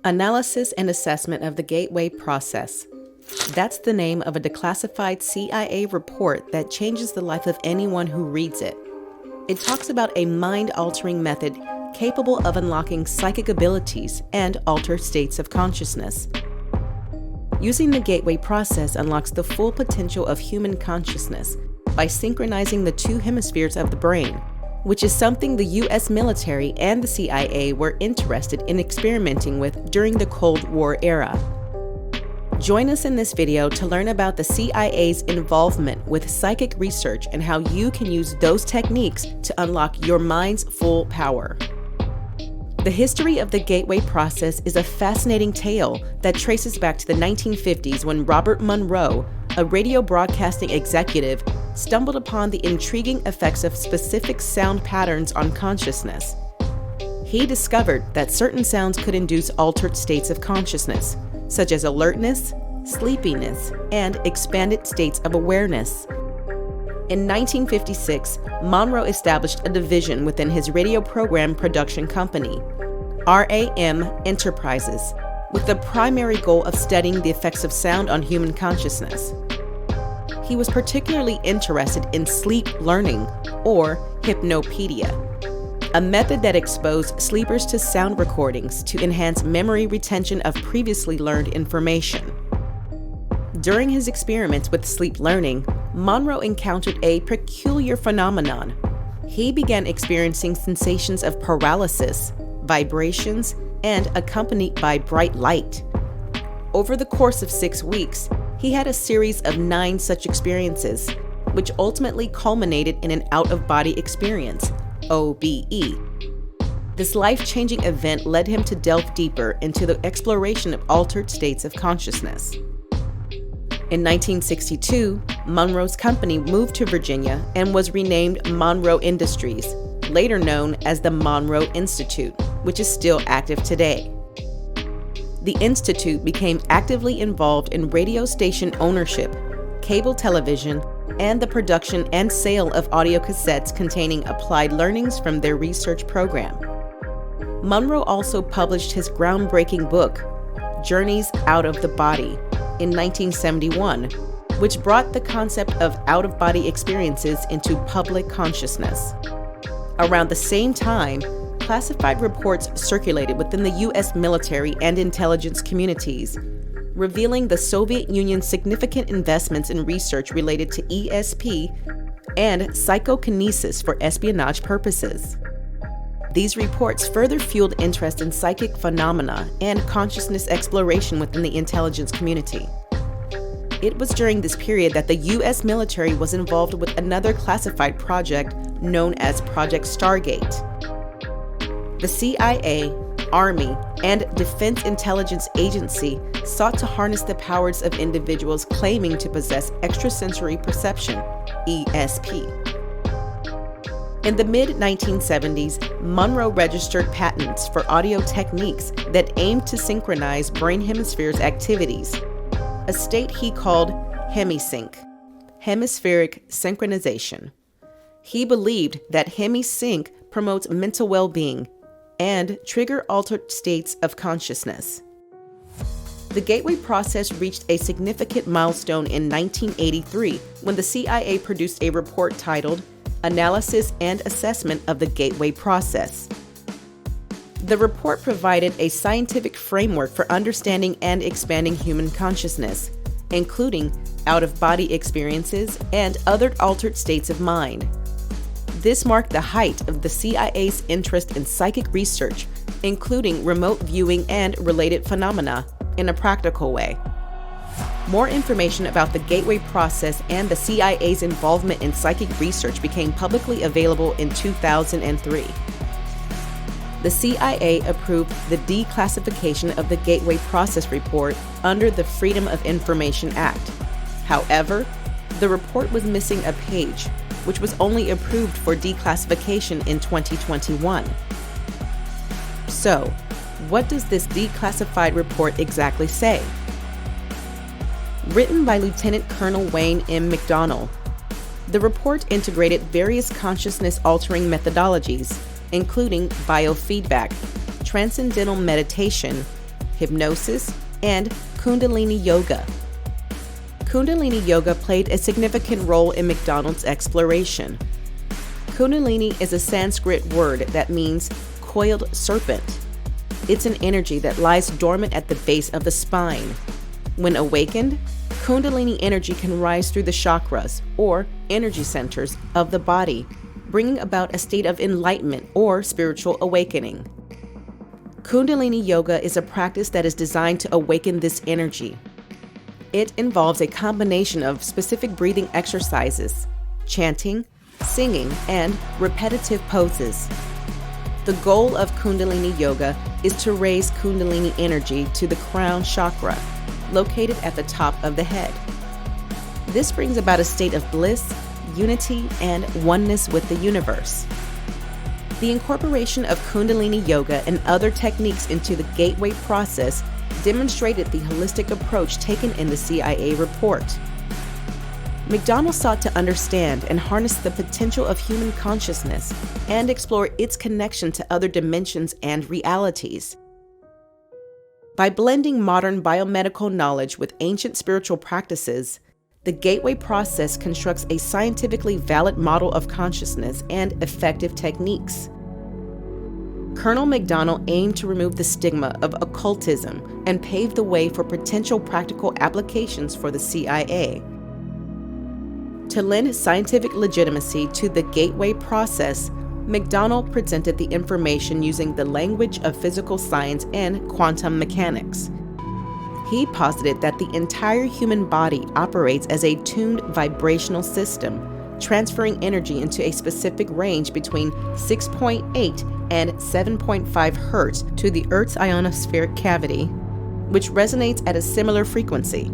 Analysis and assessment of the gateway process. That's the name of a declassified CIA report that changes the life of anyone who reads it. It talks about a mind-altering method capable of unlocking psychic abilities and altered states of consciousness. Using the gateway process unlocks the full potential of human consciousness by synchronizing the two hemispheres of the brain, which is something the US military and the CIA were interested in experimenting with during the Cold War era. Join us in this video to learn about the CIA's involvement with psychic research and how you can use those techniques to unlock your mind's full power. The history of the gateway process is a fascinating tale that traces back to the 1950s when Robert Monroe, a radio broadcasting executive, stumbled upon the intriguing effects of specific sound patterns on consciousness. He discovered that certain sounds could induce altered states of consciousness, such as alertness, sleepiness, and expanded states of awareness. In 1956, Monroe established a division within his radio program production company, RAM Enterprises, with the primary goal of studying the effects of sound on human consciousness. He was particularly interested in sleep learning, or hypnopedia, a method that exposed sleepers to sound recordings to enhance memory retention of previously learned information. During his experiments with sleep learning, Monroe encountered a peculiar phenomenon. He began experiencing sensations of paralysis, vibrations, and accompanied by bright light. Over the course of 6 weeks, he had a series of 9 such experiences, which ultimately culminated in an out-of-body experience, OBE. This life-changing event led him to delve deeper into the exploration of altered states of consciousness. In 1962, Monroe's company moved to Virginia and was renamed Monroe Industries, later known as the Monroe Institute, which is still active today. The Institute became actively involved in radio station ownership, cable television, and the production and sale of audio cassettes containing applied learnings from their research program. Monroe also published his groundbreaking book, Journeys Out of the Body, in 1971, which brought the concept of out-of-body experiences into public consciousness. Around the same time, classified reports circulated within the US military and intelligence communities, revealing the Soviet Union's significant investments in research related to ESP and psychokinesis for espionage purposes. These reports further fueled interest in psychic phenomena and consciousness exploration within the intelligence community. It was during this period that the US military was involved with another classified project known as Project Stargate. The CIA, Army, and Defense Intelligence Agency sought to harness the powers of individuals claiming to possess extrasensory perception, ESP. In the mid-1970s, Monroe registered patents for audio techniques that aimed to synchronize brain hemispheres activities, a state he called hemisync, hemispheric synchronization. He believed that hemisync promotes mental well-being and trigger altered states of consciousness. The gateway process reached a significant milestone in 1983 when the CIA produced a report titled Analysis and Assessment of the Gateway Process. The report provided a scientific framework for understanding and expanding human consciousness, including out-of-body experiences and other altered states of mind. This marked the height of the CIA's interest in psychic research, including remote viewing and related phenomena, in a practical way. More information about the gateway process and the CIA's involvement in psychic research became publicly available in 2003. The CIA approved the declassification of the gateway process report under the Freedom of Information Act. However, the report was missing a page, which was only approved for declassification in 2021. So, what does this declassified report exactly say? Written by Lieutenant Colonel Wayne M. McDonnell, the report integrated various consciousness-altering methodologies, including biofeedback, transcendental meditation, hypnosis, and Kundalini Yoga. Kundalini Yoga played a significant role in McDonald's exploration. Kundalini is a Sanskrit word that means coiled serpent. It's an energy that lies dormant at the base of the spine. When awakened, Kundalini energy can rise through the chakras, or energy centers, of the body, bringing about a state of enlightenment or spiritual awakening. Kundalini Yoga is a practice that is designed to awaken this energy. It involves a combination of specific breathing exercises, chanting, singing, and repetitive poses. The goal of Kundalini Yoga is to raise Kundalini energy to the crown chakra, located at the top of the head. This brings about a state of bliss, unity, and oneness with the universe. The incorporation of Kundalini Yoga and other techniques into the gateway process demonstrated the holistic approach taken in the CIA report. McDonald sought to understand and harness the potential of human consciousness and explore its connection to other dimensions and realities. By blending modern biomedical knowledge with ancient spiritual practices, the gateway process constructs a scientifically valid model of consciousness and effective techniques. Colonel McDonald aimed to remove the stigma of occultism and pave the way for potential practical applications for the CIA. To lend scientific legitimacy to the gateway process, McDonald presented the information using the language of physical science and quantum mechanics. He posited that the entire human body operates as a tuned vibrational system, transferring energy into a specific range between 6.8 and 7.5 Hertz to the Earth's ionospheric cavity, which resonates at a similar frequency.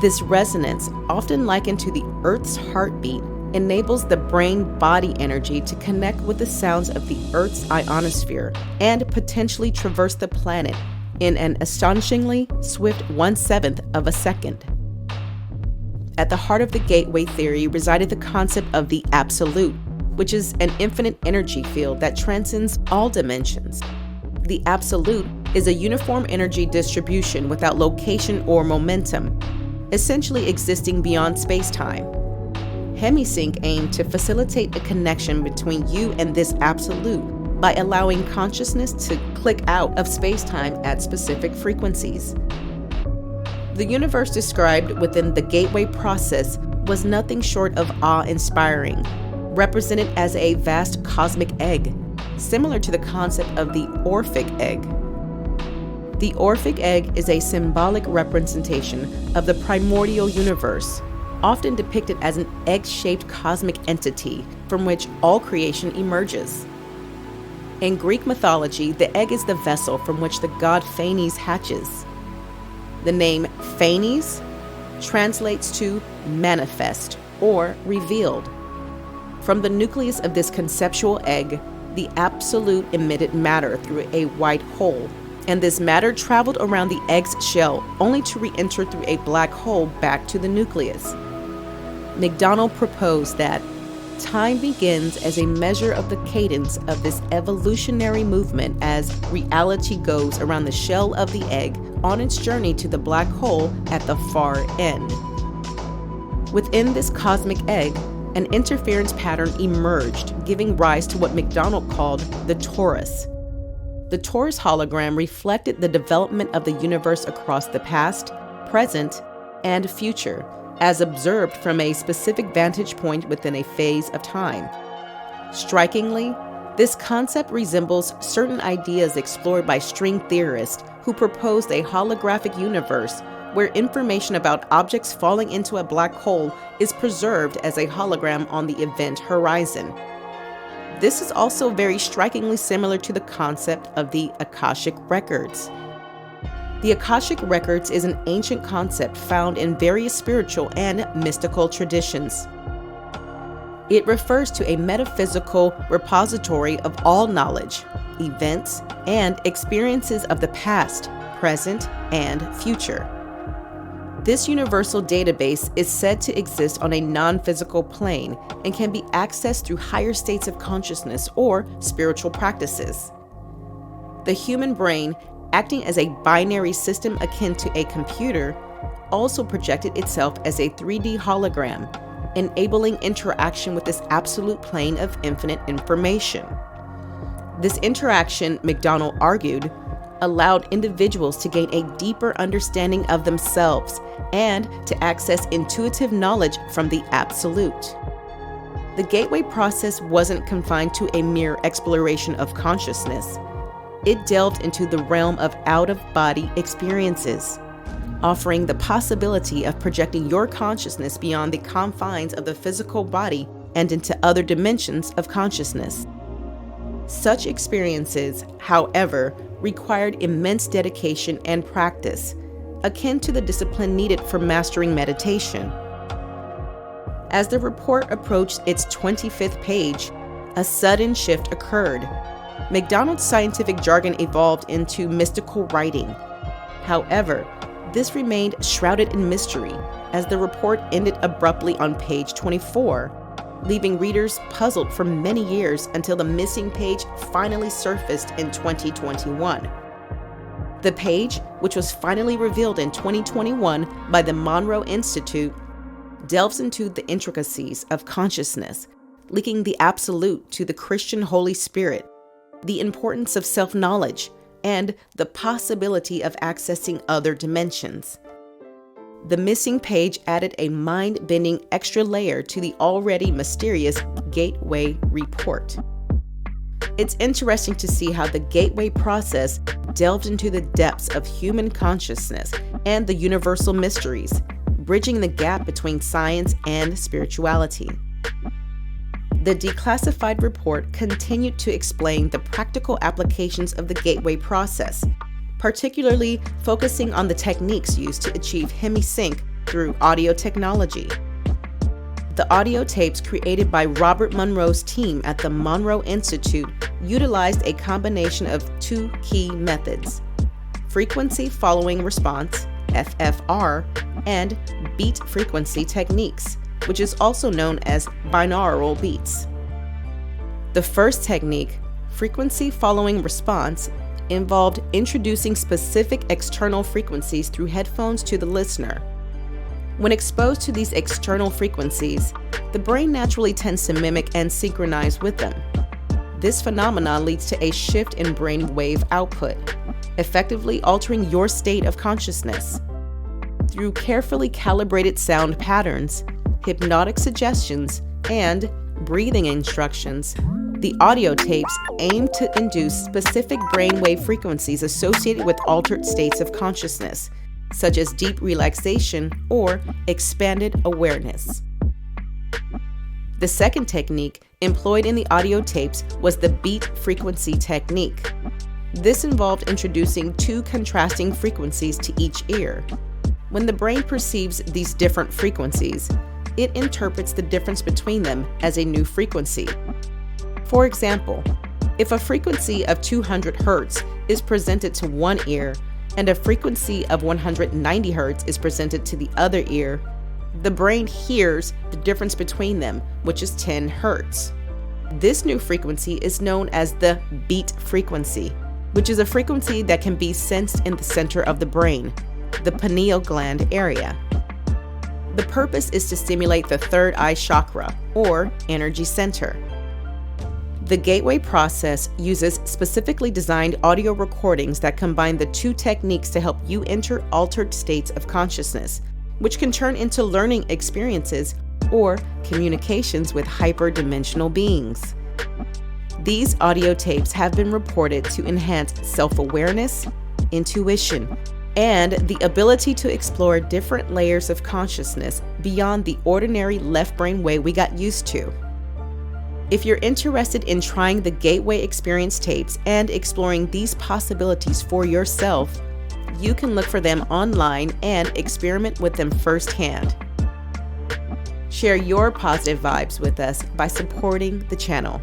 This resonance, often likened to the Earth's heartbeat, enables the brain-body energy to connect with the sounds of the Earth's ionosphere and potentially traverse the planet in an astonishingly swift 1/7 of a second. At the heart of the gateway theory resided the concept of the absolute, which is an infinite energy field that transcends all dimensions. The absolute is a uniform energy distribution without location or momentum, essentially existing beyond space-time. Hemisync aimed to facilitate a connection between you and this absolute by allowing consciousness to click out of space-time at specific frequencies. The universe described within the gateway process was nothing short of awe-inspiring, represented as a vast cosmic egg, similar to the concept of the Orphic egg. The Orphic egg is a symbolic representation of the primordial universe, often depicted as an egg-shaped cosmic entity from which all creation emerges. In Greek mythology, the egg is the vessel from which the god Phanes hatches. The name Phanes translates to manifest or revealed. From the nucleus of this conceptual egg, the absolute emitted matter through a white hole, and this matter traveled around the egg's shell only to re-enter through a black hole back to the nucleus. McDonald proposed that time begins as a measure of the cadence of this evolutionary movement as reality goes around the shell of the egg on its journey to the black hole at the far end. Within this cosmic egg, an interference pattern emerged, giving rise to what McDonald called the torus. The torus hologram reflected the development of the universe across the past, present, and future, as observed from a specific vantage point within a phase of time. Strikingly, this concept resembles certain ideas explored by string theorists who proposed a holographic universe where information about objects falling into a black hole is preserved as a hologram on the event horizon. This is also very strikingly similar to the concept of the Akashic Records. The Akashic Records is an ancient concept found in various spiritual and mystical traditions. It refers to a metaphysical repository of all knowledge, events, and experiences of the past, present, and future. This universal database is said to exist on a non-physical plane and can be accessed through higher states of consciousness or spiritual practices. The human brain acting as a binary system akin to a computer, also projected itself as a 3D hologram, enabling interaction with this absolute plane of infinite information. This interaction, McDonald argued, allowed individuals to gain a deeper understanding of themselves and to access intuitive knowledge from the absolute. The gateway process wasn't confined to a mere exploration of consciousness. It delved into the realm of out-of-body experiences, offering the possibility of projecting your consciousness beyond the confines of the physical body and into other dimensions of consciousness. Such experiences, however, required immense dedication and practice, akin to the discipline needed for mastering meditation. As the report approached its 25th page, a sudden shift occurred. McDonald's scientific jargon evolved into mystical writing. However, this remained shrouded in mystery as the report ended abruptly on page 24, leaving readers puzzled for many years until the missing page finally surfaced in 2021. The page, which was finally revealed in 2021 by the Monroe Institute, delves into the intricacies of consciousness, linking the absolute to the Christian Holy Spirit, the importance of self-knowledge, and the possibility of accessing other dimensions. The missing page added a mind-bending extra layer to the already mysterious Gateway Report. It's interesting to see how the Gateway process delved into the depths of human consciousness and the universal mysteries, bridging the gap between science and spirituality. The declassified report continued to explain the practical applications of the Gateway process, particularly focusing on the techniques used to achieve hemi-sync through audio technology. The audio tapes created by Robert Monroe's team at the Monroe Institute utilized a combination of two key methods: frequency following response, FFR, and beat frequency techniques, which is also known as binaural beats. The first technique, frequency following response, involved introducing specific external frequencies through headphones to the listener. When exposed to these external frequencies, the brain naturally tends to mimic and synchronize with them. This phenomenon leads to a shift in brain wave output, effectively altering your state of consciousness. Through carefully calibrated sound patterns, hypnotic suggestions, and breathing instructions, the audio tapes aim to induce specific brainwave frequencies associated with altered states of consciousness, such as deep relaxation or expanded awareness. The second technique employed in the audio tapes was the beat frequency technique. This involved introducing two contrasting frequencies to each ear. When the brain perceives these different frequencies, it interprets the difference between them as a new frequency. For example, if a frequency of 200 Hz is presented to one ear and a frequency of 190 Hz is presented to the other ear, the brain hears the difference between them, which is 10 Hz. This new frequency is known as the beat frequency, which is a frequency that can be sensed in the center of the brain, the pineal gland area. The purpose is to stimulate the third eye chakra, or energy center. The Gateway process uses specifically designed audio recordings that combine the two techniques to help you enter altered states of consciousness, which can turn into learning experiences or communications with hyperdimensional beings. These audio tapes have been reported to enhance self-awareness, intuition, and the ability to explore different layers of consciousness beyond the ordinary left brain way we got used to. If you're interested in trying the Gateway Experience tapes and exploring these possibilities for yourself, you can look for them online and experiment with them firsthand. Share your positive vibes with us by supporting the channel.